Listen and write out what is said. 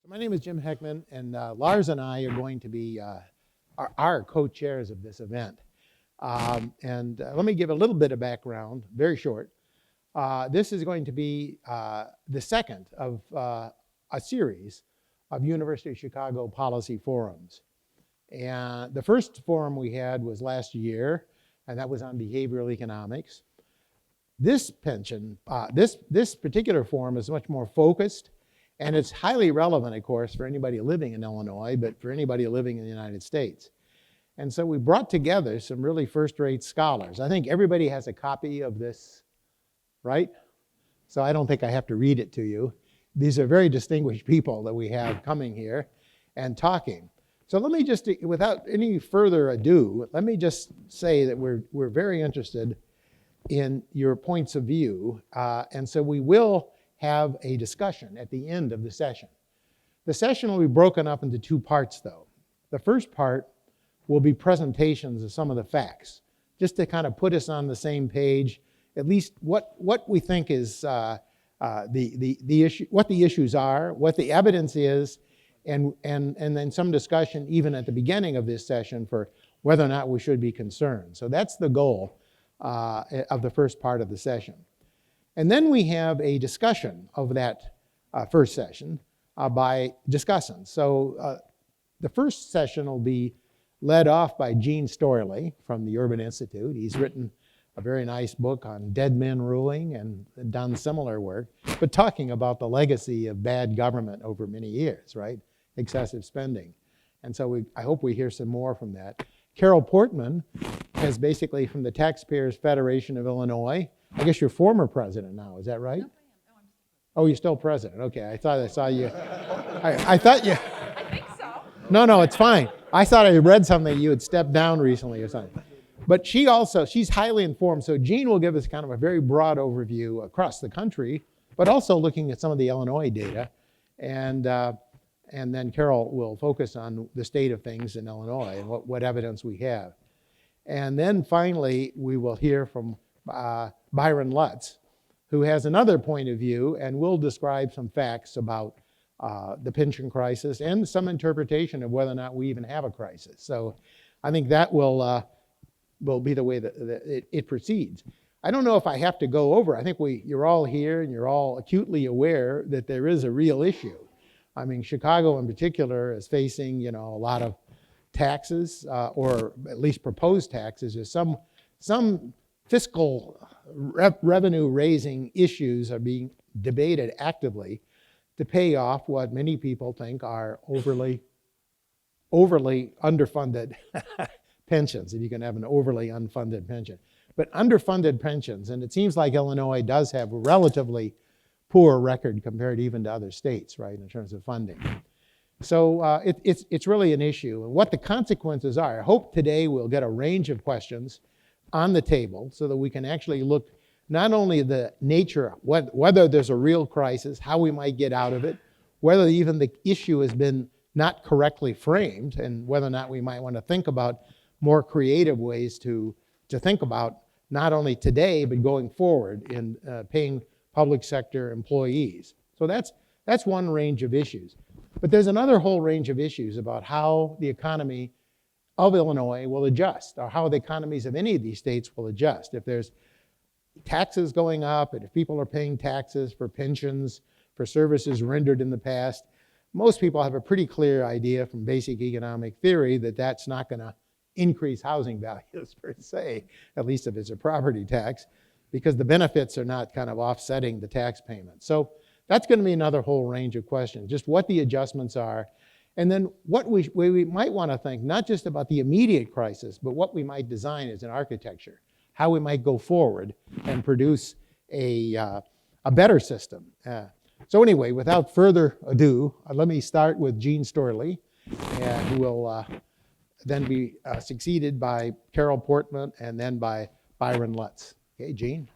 So my name is Jim Heckman, and Lars and I are going to be our co-chairs of this event. Let me give a little bit of background, very short. This is going to be the second of a series of University of Chicago policy forums. And the first forum we had was last year, and that was on behavioral economics. This particular forum is much more focused, and it's highly relevant, of course, for anybody living in Illinois, but for anybody living in the United States. And so we brought together some really first-rate scholars. I think everybody has a copy of this, right? So I don't think I have to read it to you. These are very distinguished people that we have coming here and talking. So let me just, without any further ado, let me just say that we're very interested in your points of view. And so we will have a discussion at the end of the session. The session will be broken up into two parts, though. The first part will be presentations of some of the facts, just to kind of put us on the same page, at least what we think is the issue, what the issues are, what the evidence is, and then some discussion even at the beginning of this session for whether or not we should be concerned. So that's the goal of the first part of the session. And then we have a discussion of that first session by discussants. So the first session will be led off by Gene Storley from the Urban Institute. He's written a very nice book on dead men ruling and done similar work, but talking about the legacy of bad government over many years, right? Excessive spending. And so I hope we hear some more from that. Carol Portman is basically from the Taxpayers Federation of Illinois. I guess you're former president now, is that right? No, I am. No, I'm still president. Oh, you're still president. Okay, I thought I saw you. I thought you. I think so. No, it's fine. I thought I read something you had stepped down recently or something. But she's highly informed. So Jean will give us kind of a very broad overview across the country, but also looking at some of the Illinois data. And then Carol will focus on the state of things in Illinois and what evidence we have. And then finally, we will hear from Byron Lutz, who has another point of view and will describe some facts about the pension crisis and some interpretation of whether or not we even have a crisis. So I think that will be the way that it proceeds. I don't know if I have to go over. I think you're all here and you're all acutely aware that there is a real issue. I mean, Chicago in particular is facing, a lot of taxes, or at least proposed taxes. There's some fiscal revenue-raising issues are being debated actively to pay off what many people think are overly underfunded pensions, if you can have an overly unfunded pension. But underfunded pensions, and it seems like Illinois does have a relatively poor record compared even to other states, right, in terms of funding. So it's really an issue. And what the consequences are, I hope today we'll get a range of questions on the table so that we can actually look not only at the nature, whether there's a real crisis, how we might get out of it, whether even the issue has been not correctly framed, and whether or not we might want to think about more creative ways to think about not only today, but going forward in paying public sector employees. So that's one range of issues. But there's another whole range of issues about how the economy of Illinois will adjust, or how the economies of any of these states will adjust. If there's taxes going up, and if people are paying taxes for pensions, for services rendered in the past, most people have a pretty clear idea from basic economic theory that that's not going to increase housing values per se, at least if it's a property tax, because the benefits are not kind of offsetting the tax payments. So that's going to be another whole range of questions, just what the adjustments are, and then what we might want to think, not just about the immediate crisis, but what we might design as an architecture, how we might go forward and produce a better system. So anyway, without further ado, let me start with Gene Storley, who will then be succeeded by Carol Portman and then by Byron Lutz. Okay, Gene.